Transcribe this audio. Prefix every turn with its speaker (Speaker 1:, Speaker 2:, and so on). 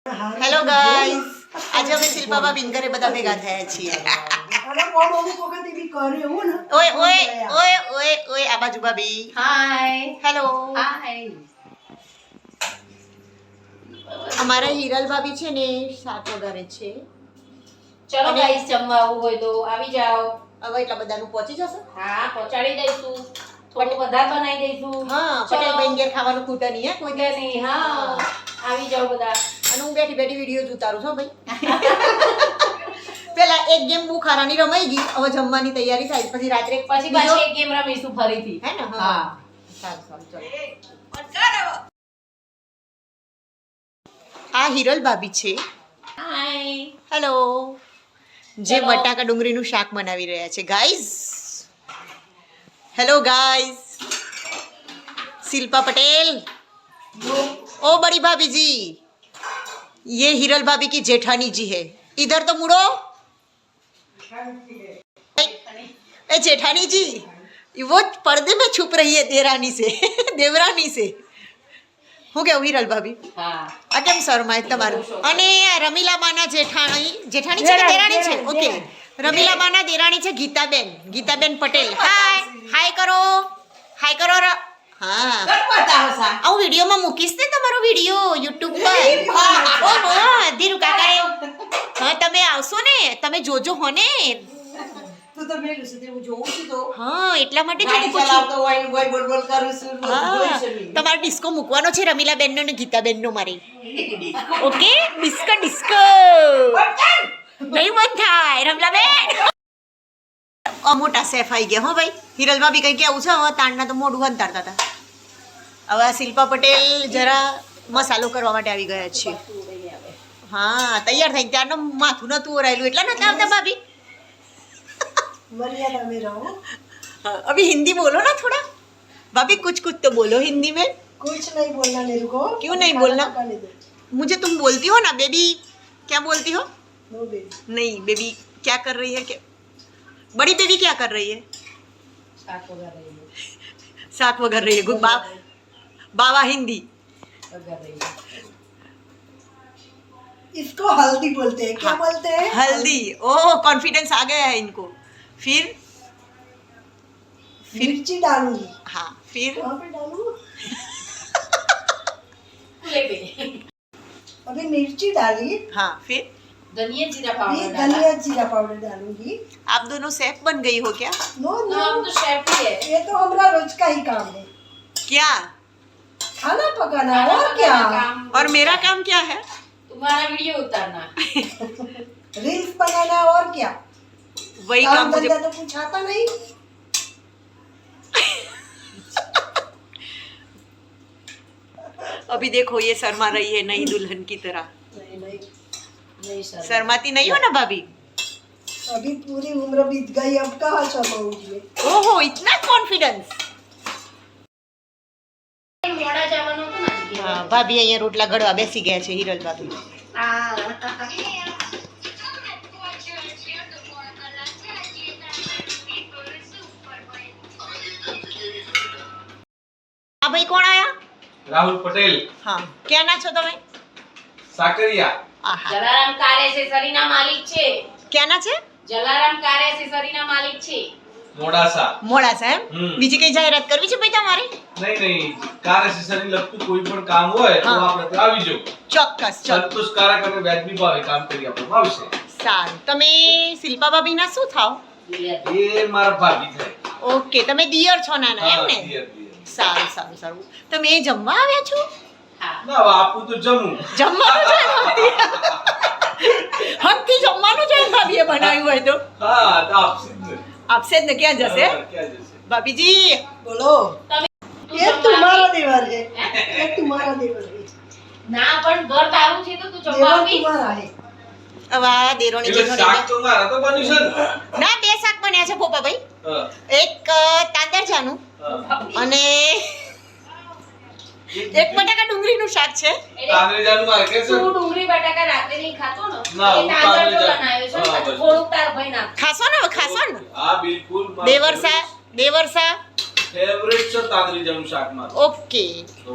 Speaker 1: Hello guys, આજે અમે શિલ્પાબા બિનકરે બધા ભેગા થયા છીએ. ઓય ઓય ઓય ઓય ઓય આ બાજુ ભાભી.
Speaker 2: હાય.
Speaker 1: હેલો.
Speaker 2: હાય.
Speaker 1: અમારા હિરલ ભાભી છે ને 7 વગારે છે.
Speaker 2: ચલો ગાઈસ, જમવા આવું હોય તો આવી જાઓ.
Speaker 1: હવે એટલા બધાનું પહોંચી જશે.
Speaker 2: હા, પહોંચાડી દઈશું. થોડું વધારે બનાવી દઈશું.
Speaker 1: હા, પટેલ બેન ઘેર ખાવાનું ખૂટે નહીં. કોઈ
Speaker 2: કોઈ નહીં. હા, આવી જાઓ બધા.
Speaker 1: અને હું બેઠી બેઠી વિડીયો ઉતારું છું ભાઈ. પેલા એક ગેમ બહુ ખારાની રમાઈ ગઈ, હવે જમવાની તૈયારી થાય પછી રાત્રે
Speaker 2: પછી પાછી એક ગેમ રમીશું ફરીથી.
Speaker 1: હે ને?
Speaker 2: હા.
Speaker 1: સારું ચલો. આ હિરલ ભાભી છે.
Speaker 2: હાય.
Speaker 1: હેલો. જે બટાકા ડુંગળીનું શાક બનાવી રહ્યા છે guys. Hello guys, Shilpa Patel. ओ बड़ी भाभी जी, ये हिरल भाभी की जेठानी जी है. इधर तो मुड़ो. ए जेठानी जी, वो पर्दे में छुप रही है देरानी से देवरानी से. હું કેવું હિરલ ભાભી?
Speaker 2: હા.
Speaker 1: આ કેમ શરમાય તમારું? અને રમીલાબાના જેઠાણી છે કે દેરાણી છે? ઓકે, રમીલાબાના દેરાણી છે ગીતાબેન પટેલ. હાય કરો. હા, હું વિડીયોમાં મૂકીશ ને તમારો વિડીયો યુટ્યુબ પર. ઓહો, ધીરુ કાકાએ. હા, તમે આવશો ને, તમે જોજો હો ને. હા, એટલા માટે જ મૂકું છું. હા, તમારે ડિસ્કો મૂકવાનો છે રમીલાબેનનો ને ગીતાબેનનો મારે. ઓકે, ડિસ્કો નહીં મન થાય રમીલાબેન. મોટા શેફ આવી ગયા હો ભાઈ. હિરલ ભાભી કઈ કેવું છે? હવે તાણના તો મોઢું અંતારતા હતા. હવે આ શિલ્પા પટેલ જરા મસાલો કરવા માટે આવી ગયા છે. હા, તૈયાર થઈ ત્યારનો માથું નતું ઓરાયેલું એટલા નતા આવતા ભાભી. अभी हिंदी बोलो ना थोड़ा भाभी, कुछ तो बोलो हिंदी में.
Speaker 3: कुछ नहीं बोलना मेरे को.
Speaker 1: क्यों नहीं बोलना? मुझे तुम बोलती हो ना बेबी. क्या बोलती हो?
Speaker 3: No baby.
Speaker 1: नहीं बेबी क्या कर रही है? क्या बड़ी बेबी क्या कर रही है? साथ वगैरह रही है. गुड बाबा हिंदी.
Speaker 3: इसको हल्दी बोलते हैं. क्या बोलते हैं?
Speaker 1: हल्दी. ओह, कॉन्फिडेंस आ गया है इनको. फिर
Speaker 3: मिर्ची डालूंगी.
Speaker 1: हाँ, फिर
Speaker 3: कहाँ पे डालूं?
Speaker 2: खुले पे.
Speaker 3: अभी मिर्ची डाली.
Speaker 1: हाँ, फिर
Speaker 2: धनिया जीरा
Speaker 3: अभी
Speaker 2: पाउडर डाला.
Speaker 3: धनिया जीरा पाउडर डालूंगी.
Speaker 1: आप दोनों शेफ बन गई हो क्या?
Speaker 3: नो
Speaker 2: तो
Speaker 3: नो,
Speaker 2: हम तो शेफ ही है.
Speaker 3: ये तो हमारा रोज का ही काम है.
Speaker 1: क्या?
Speaker 3: खाना पकाना
Speaker 2: खाना
Speaker 3: और
Speaker 2: पकाना
Speaker 3: क्या.
Speaker 2: काम.
Speaker 1: और मेरा काम क्या है?
Speaker 2: तुम्हारा वीडियो उतारना.
Speaker 3: रील्स बनाना और क्या.
Speaker 1: वही
Speaker 3: काम
Speaker 1: काम मुझे.
Speaker 3: धंधा तो कुछ आता नहीं.
Speaker 1: अभी देखो ये शर्मा रही है नई दुल्हन की तरह.
Speaker 2: नहीं सर.
Speaker 1: शर्माती नहीं हो ना भाभी?
Speaker 3: अभी पूरी उम्र बीत गई, अब कहाँ शर्माऊंगी.
Speaker 1: ओहो, इतना कॉन्फिडेंस.
Speaker 2: મોડા જવાનું હતું ને આજે.
Speaker 1: હા, ભાભી અહીંયા રોટલા ઘડવા બેસી ગયા છે હિરલ ભાભી.
Speaker 2: હા.
Speaker 1: આ ભાઈ કોણ આયા?
Speaker 4: राहुल पटेल
Speaker 1: હા, ક્યાંના છો તમે?
Speaker 4: साकरिया.
Speaker 1: આહા,
Speaker 2: જલારામ કાર એસેસરીના માલિક છે.
Speaker 1: ક્યાંના છે?
Speaker 2: જલારામ કાર એસેસરીના માલિક છે.
Speaker 4: मोडासा.
Speaker 1: મોડાસા એમ? બીજી કઈ જાહેરાત કરવી છે ભાઈ તમારે?
Speaker 4: नहीं कार एसेसरी लगતું કોઈ પણ કામ હોય તો
Speaker 1: હા.
Speaker 4: આપણે ત્યાં આવી જાવ.
Speaker 1: ચોક્કસ.
Speaker 4: સંતોષકારક અને વ્યાજબી ભાવે કામ કરી આપવામાં આવશે.
Speaker 1: સારું. તમે શિલ્પા ભાભીના શું થાવ?
Speaker 4: એ મારા ભાભી થાય.
Speaker 1: ઓકે, તમે દિયર છો નાના એમ
Speaker 4: હા,
Speaker 1: ને?
Speaker 4: દિયર.
Speaker 1: સારું. તમે જમવા આવ્યા છો?
Speaker 2: હા.
Speaker 4: ના આપું તો જમું.
Speaker 1: જમવાનું છે હકથી જમવાનું છે ભાભીએ બનાવ્યું હોય તો.
Speaker 4: હા, તો આપશે જ ને.
Speaker 1: આપશે જ ને, ક્યાં જશે
Speaker 4: હા, ક્યાં જશે?
Speaker 1: ભાભીજી?
Speaker 3: बोलो.
Speaker 2: તું
Speaker 3: ये
Speaker 2: જમવા
Speaker 3: तुम्हारा
Speaker 2: આવી.
Speaker 3: देवर है. ये तुम्हारा देवर है.
Speaker 2: ના પણ ઘર તારું છે તો તું જમવા
Speaker 3: देवर
Speaker 2: આવી.
Speaker 3: तुम्हारा है.
Speaker 1: હવે આ દેરોણી
Speaker 4: એટલે શાક
Speaker 1: જેઠોણી
Speaker 4: તો મારા તો બન્યું છે ને.
Speaker 1: ના, 2 શાક બન્યા છે પોપાભાઈ.
Speaker 4: હા,
Speaker 1: એક તાંદરજાનું
Speaker 4: હા.
Speaker 1: અને એક બટાકા ડુંગળીનું શાક છે.
Speaker 2: એટલે
Speaker 4: તાંદરેજાનું મારે કે છે?
Speaker 2: તું ડુંગળી બટાકા રાતે નહીં ખાતો ને
Speaker 4: ના,
Speaker 2: એ
Speaker 4: હું
Speaker 2: તાંદળજો
Speaker 4: તાંદળજા.
Speaker 2: બનાવ્યો છે ને,
Speaker 4: હા,
Speaker 2: તો
Speaker 4: બસ.
Speaker 2: થોડુંક તાર ભાઈ નાખ.
Speaker 1: ખાશો ને?
Speaker 4: હા, બિલકુલ.
Speaker 1: દેવરસા
Speaker 4: ફેવરેટ છે તાંદરેજાનું શાક મારું.
Speaker 1: ઓકે.
Speaker 4: તો